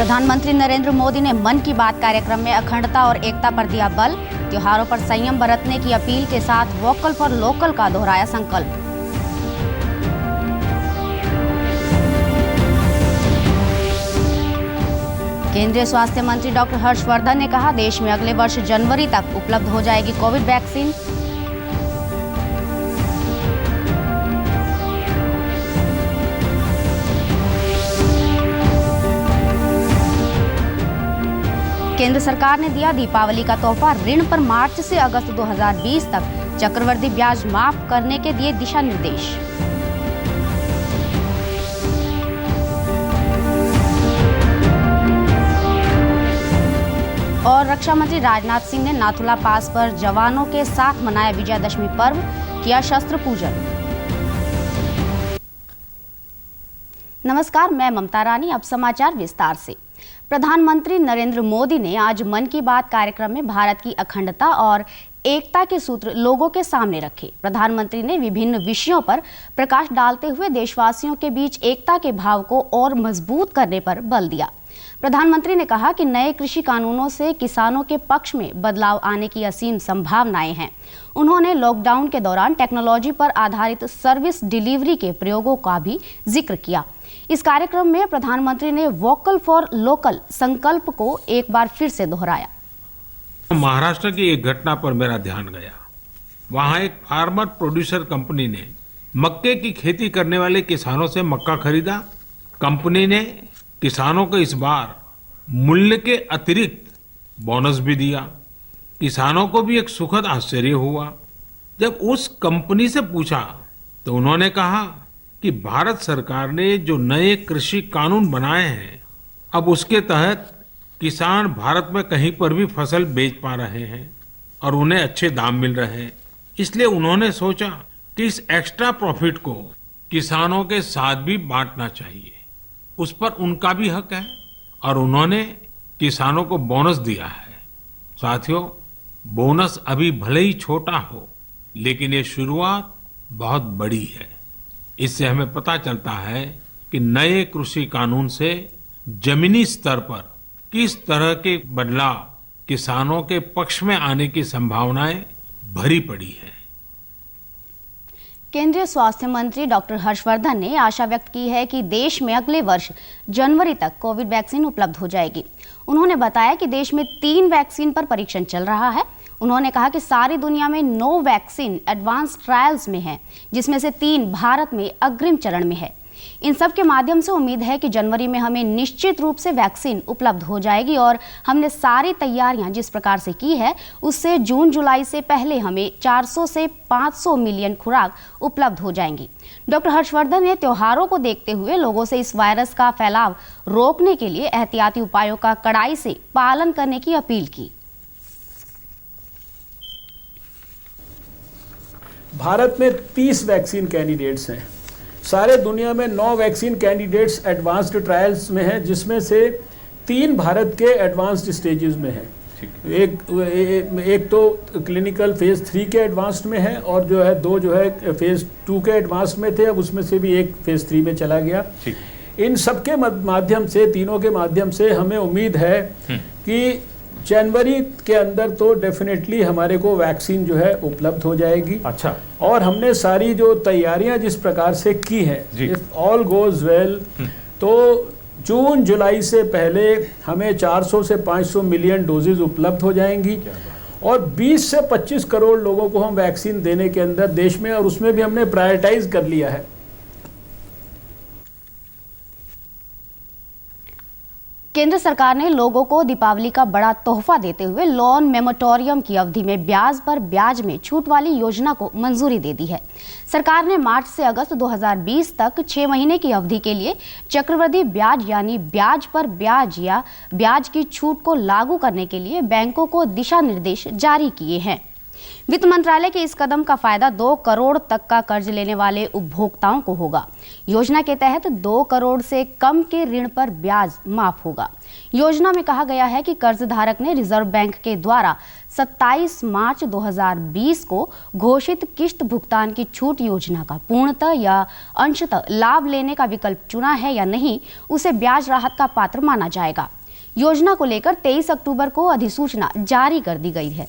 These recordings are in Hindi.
प्रधानमंत्री नरेंद्र मोदी ने मन की बात कार्यक्रम में अखंडता और एकता पर दिया बल। त्योहारों पर संयम बरतने की अपील के साथ वोकल फॉर लोकल का दोहराया संकल्प। केंद्रीय स्वास्थ्य मंत्री डॉक्टर हर्षवर्धन ने कहा, देश में अगले वर्ष जनवरी तक उपलब्ध हो जाएगी कोविड वैक्सीन। केंद्र सरकार ने दिया दीपावली का तोहफा, ऋण पर मार्च से अगस्त 2020 तक चक्रवृद्धि ब्याज माफ करने के दिए दिशा निर्देश। और रक्षा मंत्री राजनाथ सिंह ने नाथुला पास पर जवानों के साथ मनाया विजयादशमी पर्व, किया शस्त्र पूजन। नमस्कार, मैं ममता रानी। अब समाचार विस्तार से। प्रधानमंत्री नरेंद्र मोदी ने आज मन की बात कार्यक्रम में भारत की अखंडता और एकता के सूत्र लोगों के सामने रखे। प्रधानमंत्री ने विभिन्न विषयों पर प्रकाश डालते हुए देशवासियों के बीच एकता के भाव को और मजबूत करने पर बल दिया। प्रधानमंत्री ने कहा कि नए कृषि कानूनों से किसानों के पक्ष में बदलाव आने की असीम संभावनाएं हैं। उन्होंने लॉकडाउन के दौरान टेक्नोलॉजी पर आधारित सर्विस डिलीवरी के प्रयोगों का भी जिक्र किया। इस कार्यक्रम में प्रधानमंत्री ने वोकल फॉर लोकल संकल्प को एक बार फिर से दोहराया। महाराष्ट्र की एक घटना पर मेरा ध्यान गया। वहां एक फार्मर प्रोड्यूसर कंपनी ने मक्के की खेती करने वाले किसानों से मक्का खरीदा। कंपनी ने किसानों को इस बार मूल्य के अतिरिक्त बोनस भी दिया। किसानों को भी एक सुखद आश्चर्य हुआ। जब उस कंपनी से पूछा तो उन्होंने कहा कि भारत सरकार ने जो नए कृषि कानून बनाए हैं, अब उसके तहत किसान भारत में कहीं पर भी फसल बेच पा रहे हैं और उन्हें अच्छे दाम मिल रहे हैं। इसलिए उन्होंने सोचा कि इस एक्स्ट्रा प्रॉफिट को किसानों के साथ भी बांटना चाहिए। उस पर उनका भी हक है और उन्होंने किसानों को बोनस दिया है। साथियों, बोनस अभी भले ही छोटा हो, लेकिन ये शुरुआत बहुत बड़ी है। इससे हमें पता चलता है कि नए कृषि कानून से जमीनी स्तर पर किस तरह के बदलाव किसानों के पक्ष में आने की संभावनाएं भरी पड़ी है। केंद्रीय स्वास्थ्य मंत्री डॉक्टर हर्षवर्धन ने आशा व्यक्त की है कि देश में अगले वर्ष जनवरी तक कोविड वैक्सीन उपलब्ध हो जाएगी। उन्होंने बताया कि देश में 3 वैक्सीन पर परीक्षण चल रहा है। उन्होंने कहा कि सारी दुनिया में 9 वैक्सीन एडवांस ट्रायल्स में है, जिसमें से 3 भारत में अग्रिम चरण में है। इन सब के माध्यम से उम्मीद है कि जनवरी में हमें निश्चित रूप से वैक्सीन उपलब्ध हो जाएगी और हमने सारी तैयारियां जिस प्रकार से की है, उससे जून जुलाई से पहले हमें 400 से 500 मिलियन खुराक उपलब्ध हो जाएंगी। डॉक्टर हर्षवर्धन ने त्योहारों को देखते हुए लोगों से इस वायरस का फैलाव रोकने के लिए एहतियाती उपायों का कड़ाई से पालन करने की अपील की। भारत में 30 वैक्सीन कैंडिडेट्स हैं। सारे दुनिया में 9 वैक्सीन कैंडिडेट्स एडवांस्ड ट्रायल्स में हैं, जिसमें से 3 भारत के एडवांस्ड स्टेजेस में हैं। एक तो क्लिनिकल फेज 3 के एडवांस्ड में है और जो है 2 जो है फेज 2 के एडवांस्ड में थे। अब उसमें से भी एक फेज 3 में चला गया। इन सब के माध्यम से, तीनों के माध्यम से हमें उम्मीद है कि जनवरी के अंदर तो डेफिनेटली हमारे को वैक्सीन जो है उपलब्ध हो जाएगी। अच्छा। और हमने सारी जो तैयारियां जिस प्रकार से की हैं, इफ ऑल गोज वेल, तो जून जुलाई से पहले हमें 400 से 500 मिलियन डोजेज उपलब्ध हो जाएंगी और 20 से 25 करोड़ लोगों को हम वैक्सीन देने के अंदर देश में, और उसमें भी हमने प्रायोरिटाइज कर लिया है। केंद्र सरकार ने लोगों को दीपावली का बड़ा तोहफा देते हुए लोन मेमोरेटोरियम की अवधि में ब्याज पर ब्याज में छूट वाली योजना को मंजूरी दे दी है। सरकार ने मार्च से अगस्त 2020 तक 6 महीने की अवधि के लिए चक्रवृद्धि ब्याज यानी ब्याज पर ब्याज या ब्याज की छूट को लागू करने के लिए बैंकों को दिशा निर्देश जारी किए हैं। वित्त मंत्रालय के इस कदम का फायदा 2 करोड़ तक का कर्ज लेने वाले उपभोक्ताओं को होगा। योजना के तहत 2 करोड़ से कम के ऋण पर ब्याज माफ होगा। योजना में कहा गया है कि कर्जधारक ने रिजर्व बैंक के द्वारा 27 मार्च 2020 को घोषित किश्त भुगतान की छूट योजना का पूर्णतः या अंशतः लाभ लेने का विकल्प चुना है या नहीं, उसे ब्याज राहत का पात्र माना जाएगा। योजना को लेकर 23 अक्टूबर को अधिसूचना जारी कर दी गई है।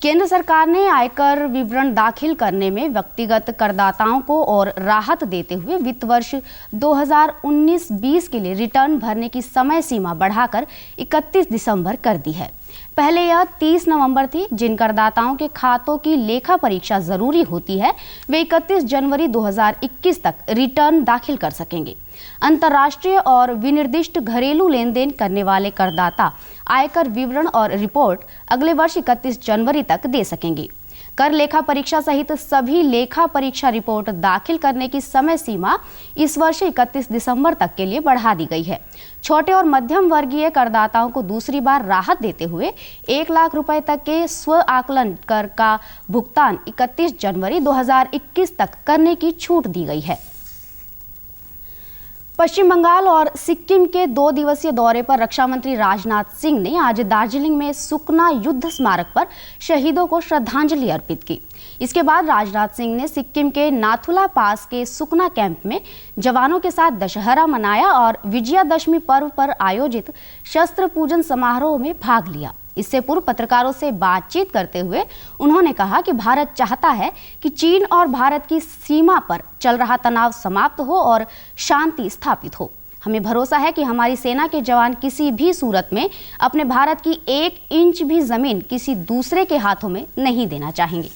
केंद्र सरकार ने आयकर विवरण दाखिल करने में व्यक्तिगत करदाताओं को और राहत देते हुए वित्त वर्ष 2019-20 के लिए रिटर्न भरने की समय सीमा बढ़ाकर 31 दिसंबर कर दी है। पहले यह 30 नवंबर थी। जिन करदाताओं के खातों की लेखा परीक्षा जरूरी होती है वे 31 जनवरी 2021 तक रिटर्न दाखिल कर सकेंगे। अंतर्राष्ट्रीय और विनिर्दिष्ट घरेलू लेन देन करने वाले करदाता आयकर विवरण और रिपोर्ट अगले वर्ष 31 जनवरी तक दे सकेंगे। कर लेखा परीक्षा सहित सभी लेखा परीक्षा रिपोर्ट दाखिल करने की समय सीमा इस वर्ष 31 दिसंबर तक के लिए बढ़ा दी गई है। छोटे और मध्यम वर्गीय करदाताओं को दूसरी बार राहत देते हुए 1 लाख रुपए तक के स्व आकलन कर का भुगतान 31 जनवरी 2021 तक करने की छूट दी गई है। पश्चिम बंगाल और सिक्किम के 2 दिवसीय दौरे पर रक्षा मंत्री राजनाथ सिंह ने आज दार्जिलिंग में सुकना युद्ध स्मारक पर शहीदों को श्रद्धांजलि अर्पित की। इसके बाद राजनाथ सिंह ने सिक्किम के नाथुला पास के सुकना कैंप में जवानों के साथ दशहरा मनाया और विजयादशमी पर्व पर आयोजित शस्त्र पूजन समारोह में भाग लिया। इससे पूर्व पत्रकारों से बातचीत करते हुए उन्होंने कहा कि भारत चाहता है कि चीन और भारत की सीमा पर चल रहा तनाव समाप्त हो और शांति स्थापित हो। हमें भरोसा है कि हमारी सेना के जवान किसी भी सूरत में अपने भारत की 1 इंच भी जमीन किसी दूसरे के हाथों में नहीं देना चाहेंगे।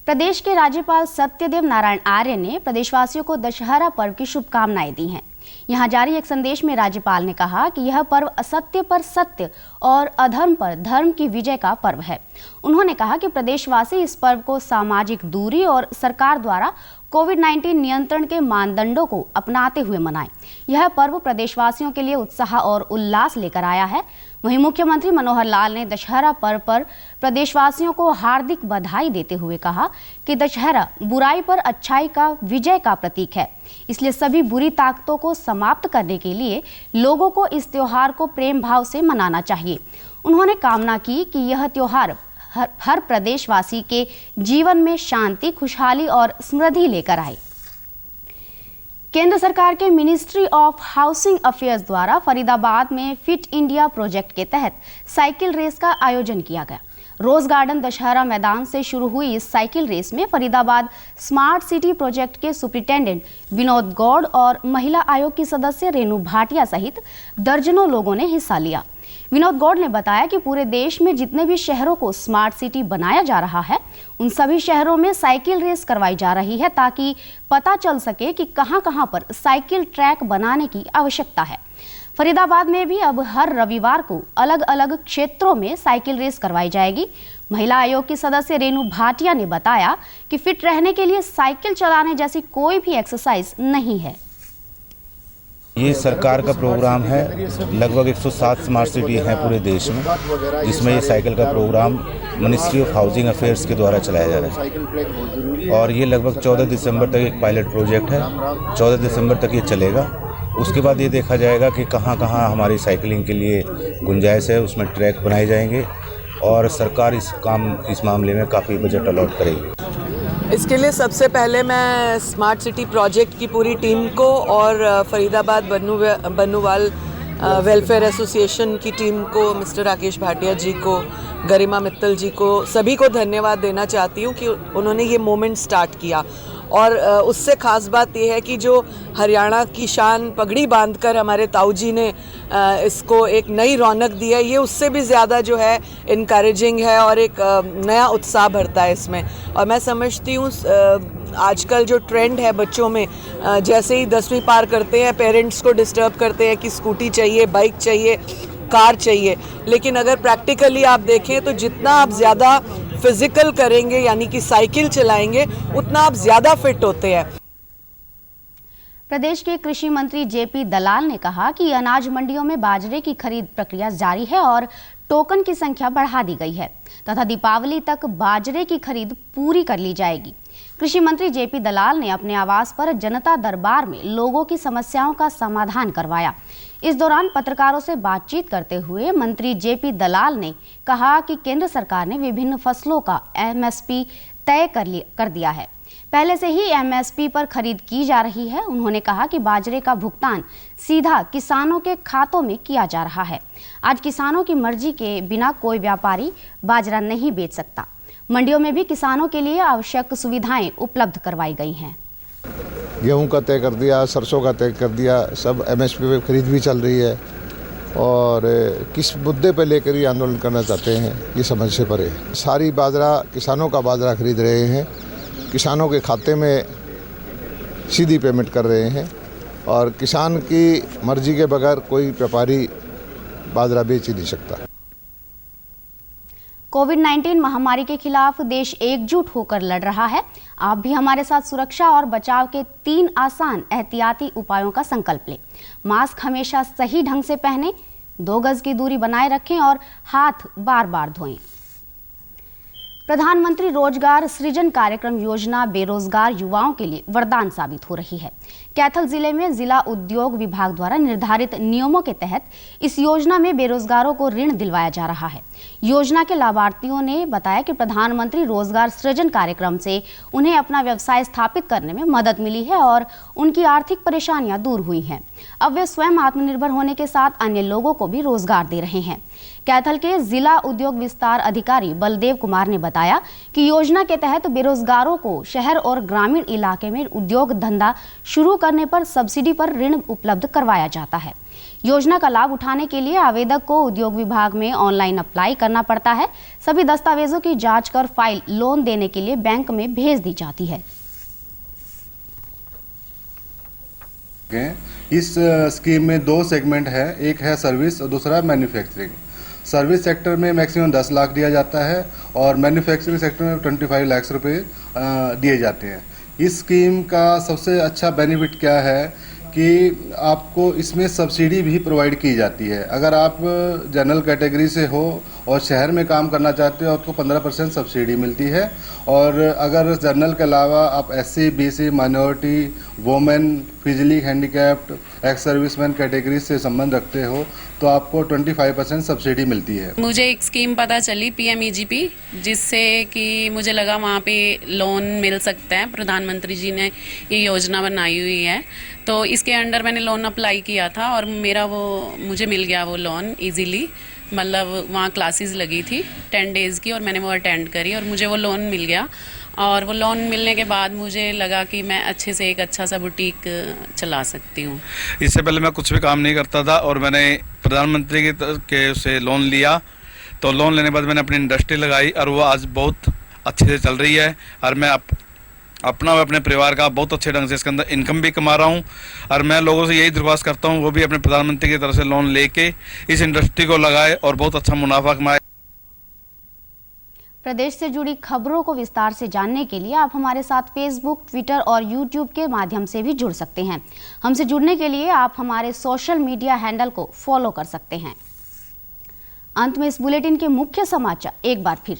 प्रदेश के राज्यपाल सत्यदेव नारायण आर्य ने प्रदेशवासियों को दशहरा पर्व की शुभकामनाएं दी हैं। यहाँ जारी एक संदेश में राज्यपाल ने कहा कि यह पर्व असत्य पर सत्य और अधर्म पर धर्म की विजय का पर्व है। उन्होंने कहा कि प्रदेशवासी इस पर्व को सामाजिक दूरी और सरकार द्वारा कोविड-19 नियंत्रण के मानदंडों को अपनाते हुए मनाएं। यह पर्व प्रदेशवासियों के लिए उत्साह और उल्लास लेकर आया है। वहीं मुख्यमंत्री मनोहर लाल ने दशहरा पर्व पर प्रदेशवासियों को हार्दिक बधाई देते हुए कहा कि दशहरा बुराई पर अच्छाई का विजय का प्रतीक है, इसलिए सभी बुरी ताकतों को समाप्त करने के लिए लोगों को इस त्योहार को प्रेम भाव से मनाना चाहिए। उन्होंने कामना की कि यह त्योहार हर प्रदेशवासी के जीवन में शांति, खुशहाली और समृद्धि लेकर आए। केंद्र सरकार के मिनिस्ट्री ऑफ हाउसिंग अफेयर्स द्वारा फरीदाबाद में फिट इंडिया प्रोजेक्ट के तहत साइकिल रेस का आयोजन किया गया। रोज गार्डन दशहरा मैदान से शुरू हुई इस साइकिल रेस में फरीदाबाद स्मार्ट सिटी प्रोजेक्ट के सुपरिटेंडेंट विनोद गौड़ और महिला आयोग की सदस्य रेणु भाटिया सहित दर्जनों लोगों ने हिस्सा लिया। विनोद गौड़ ने बताया कि पूरे देश में जितने भी शहरों को स्मार्ट सिटी बनाया जा रहा है उन सभी शहरों में साइकिल रेस करवाई जा रही है ताकि पता चल सके कि कहां-कहां पर साइकिल ट्रैक बनाने की आवश्यकता है। फरीदाबाद में भी अब हर रविवार को अलग अलग क्षेत्रों में साइकिल रेस करवाई जाएगी। महिला आयोग की सदस्य रेणु भाटिया ने बताया कि फिट रहने के लिए साइकिल चलाने जैसी कोई भी एक्सरसाइज नहीं है। ये सरकार का प्रोग्राम है। लगभग 107 स्मार्ट सिटी हैं पूरे देश में, जिसमें ये साइकिल का programme ministry of housing affairs के द्वारा चलाया जा रहा है और ये लगभग 14 दिसंबर तक एक पायलट प्रोजेक्ट है। 14 दिसंबर तक ये चलेगा। उसके बाद ये देखा जाएगा कि कहाँ कहाँ हमारी साइकिलिंग के लिए गुंजाइश है, उसमें ट्रैक बनाए जाएंगे और सरकार इस मामले में काफ़ी बजट अलॉट करेगी। इसके लिए सबसे पहले मैं स्मार्ट सिटी प्रोजेक्ट की पूरी टीम को और फरीदाबाद बन्नूवाल वेलफेयर एसोसिएशन की टीम को, मिस्टर राकेश भाटिया जी को, गरिमा मित्तल जी को, सभी को धन्यवाद देना चाहती हूँ कि उन्होंने ये मोमेंट स्टार्ट किया। और उससे ख़ास बात यह है कि जो हरियाणा की शान पगड़ी बांधकर हमारे ताऊ जी ने इसको एक नई रौनक दी है, ये उससे भी ज़्यादा जो है इनकरेजिंग है और एक नया उत्साह भरता है इसमें। और मैं समझती हूँ आजकल जो ट्रेंड है बच्चों में, जैसे ही 10वीं पार करते हैं पेरेंट्स को डिस्टर्ब करते हैं कि स्कूटी चाहिए, बाइक चाहिए, कार चाहिए। लेकिन अगर प्रैक्टिकली आप देखें तो जितना आप ज़्यादा फिजिकल करेंगे यानी कि साइकिल चलाएंगे उतना आप ज़्यादा फिट होते हैं। प्रदेश के कृषि मंत्री जेपी दलाल ने कहा कि अनाज मंडियों में बाजरे की खरीद प्रक्रिया जारी है और टोकन की संख्या बढ़ा दी गई है तथा दीपावली तक बाजरे की खरीद पूरी कर ली जाएगी। कृषि मंत्री जेपी दलाल ने अपने आवास पर जनता दरबार में लोगों की समस्याओं का समाधान करवाया। इस दौरान पत्रकारों से बातचीत करते हुए मंत्री जेपी दलाल ने कहा कि केंद्र सरकार ने विभिन्न फसलों का एमएसपी तय कर दिया है। पहले से ही एमएसपी पर खरीद की जा रही है। उन्होंने कहा कि बाजरे का भुगतान सीधा किसानों के खातों में किया जा रहा है। आज किसानों की मर्जी के बिना कोई व्यापारी बाजरा नहीं बेच सकता। मंडियों में भी किसानों के लिए आवश्यक सुविधाएं उपलब्ध करवाई गई हैं। गेहूं का तय कर दिया, सरसों का तय कर दिया, सब एमएसपी पे खरीद भी चल रही है। और किस मुद्दे पर लेकर ये आंदोलन करना चाहते हैं ये समझ से परे। सारी बाजरा किसानों का बाजरा खरीद रहे हैं, किसानों के खाते में सीधी पेमेंट कर रहे हैं और किसान की मर्जी के बगैर कोई व्यापारी बाजरा बेच ही नहीं सकता। कोविड-19 महामारी के खिलाफ देश एकजुट होकर लड़ रहा है। आप भी हमारे साथ सुरक्षा और बचाव के 3 आसान एहतियाती उपायों का संकल्प लें। मास्क हमेशा सही ढंग से पहनें, 2 गज की दूरी बनाए रखें और हाथ बार-बार धोएं। प्रधानमंत्री रोजगार सृजन कार्यक्रम योजना बेरोजगार युवाओं के लिए वरदान साबित हो रही है। कैथल जिले में जिला उद्योग विभाग द्वारा निर्धारित नियमों के तहत इस योजना में बेरोजगारों को ऋण दिलवाया जा रहा है। योजना के लाभार्थियों ने बताया कि प्रधानमंत्री रोजगार सृजन कार्यक्रम से उन्हें अपना व्यवसाय स्थापित करने में मदद मिली है और उनकी आर्थिक परेशानियां दूर हुई हैं। अब वे स्वयं आत्मनिर्भर होने के साथ अन्य लोगों को भी रोजगार दे रहे हैं। कैथल के जिला उद्योग विस्तार अधिकारी बलदेव कुमार ने बताया कि योजना के तहत बेरोजगारों को शहर और ग्रामीण इलाके में उद्योग धंधा शुरू करने पर सब्सिडी पर ऋण उपलब्ध करवाया जाता है। योजना का लाभ उठाने के लिए आवेदक को उद्योग विभाग में ऑनलाइन अप्लाई करना पड़ता है। सभी दस्तावेजों की जांच कर फाइल लोन देने के लिए बैंक में भेज दी जाती है। इस स्कीम में 2 सेगमेंट है, एक है सर्विस और दूसरा मैन्युफैक्चरिंग। सर्विस सेक्टर में मैक्सिमम 10 लाख दिया जाता है और मैन्युफैक्चरिंग सेक्टर में 25 लाख रुपए दिए जाते हैं। इस स्कीम का सबसे अच्छा बेनिफिट क्या है कि आपको इसमें सब्सिडी भी प्रोवाइड की जाती है। अगर आप जनरल कैटेगरी से हो और शहर में काम करना चाहते हो आपको 15% सब्सिडी मिलती है। और अगर जनरल के अलावा आप SC, BC, minority, women, physically handicapped, ex serviceman category से संबंध रखते हो तो आपको 25% सब्सिडी मिलती है। मुझे एक स्कीम पता चली PMEGP, जिससे कि मुझे लगा वहाँ पे लोन मिल सकता है। प्रधानमंत्री जी ने ये योजना बनाई हुई है तो इसके अंडर मैंने लोन अप्लाई किया था और मुझे मिल गया वो लोन इजीली। मतलब वहाँ क्लासेस लगी थी 10 डेज़ की और मैंने वो अटेंड करी और मुझे वो लोन मिल गया। और वो लोन मिलने के बाद मुझे लगा कि मैं अच्छे से एक अच्छा सा बुटीक चला सकती हूँ। इससे पहले मैं कुछ भी काम नहीं करता था और मैंने प्रधानमंत्री के से लोन लिया। तो लोन लेने के बाद मैंने अपनी इंडस्ट्री लगाई और वो आज बहुत अच्छे से चल रही है और मैं अपना और अपने परिवार का बहुत अच्छे ढंग से इसके अंदर इनकम भी कमा रहा हूँ। और मैं लोगों से यही दरख्वास्त करता हूँ वो भी अपने प्रधानमंत्री की तरफ से लोन लेके इस इंडस्ट्री को लगाए और बहुत अच्छा मुनाफा कमाए। प्रदेश से जुड़ी खबरों को विस्तार से जानने के लिए आप हमारे साथ फेसबुक, ट्विटर और यूट्यूब के माध्यम से भी जुड़ सकते हैं। हमसे जुड़ने के लिए आप हमारे सोशल मीडिया हैंडल को फॉलो कर सकते हैं। अंत में इस बुलेटिन के मुख्य समाचार एक बार फिर।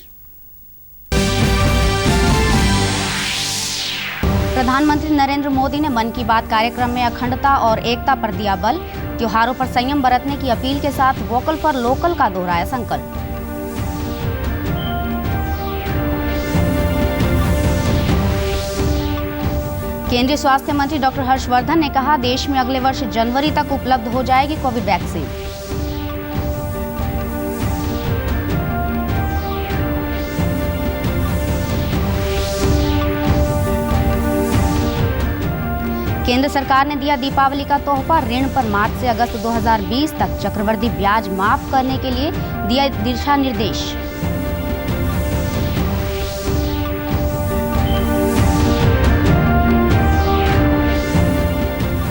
प्रधानमंत्री नरेंद्र मोदी ने मन की बात कार्यक्रम में अखंडता और एकता पर दिया बल। त्योहारों पर संयम बरतने की अपील के साथ वोकल फॉर लोकल का दोहराया संकल्प। केंद्रीय स्वास्थ्य मंत्री डॉक्टर हर्षवर्धन ने कहा देश में अगले वर्ष जनवरी तक उपलब्ध हो जाएगी कोविड वैक्सीन। केंद्र सरकार ने दिया दीपावली का तोहफा, ऋण पर मार्च से अगस्त 2020 तक चक्रवृद्धि ब्याज माफ करने के लिए दिया दिशा निर्देश।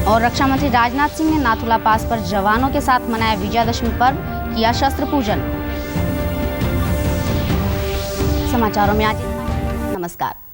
और रक्षा मंत्री राजनाथ सिंह ने नाथुला पास पर जवानों के साथ मनाया विजयादशमी पर्व, किया शस्त्र पूजन। समाचारों में आज इतना ही। नमस्कार।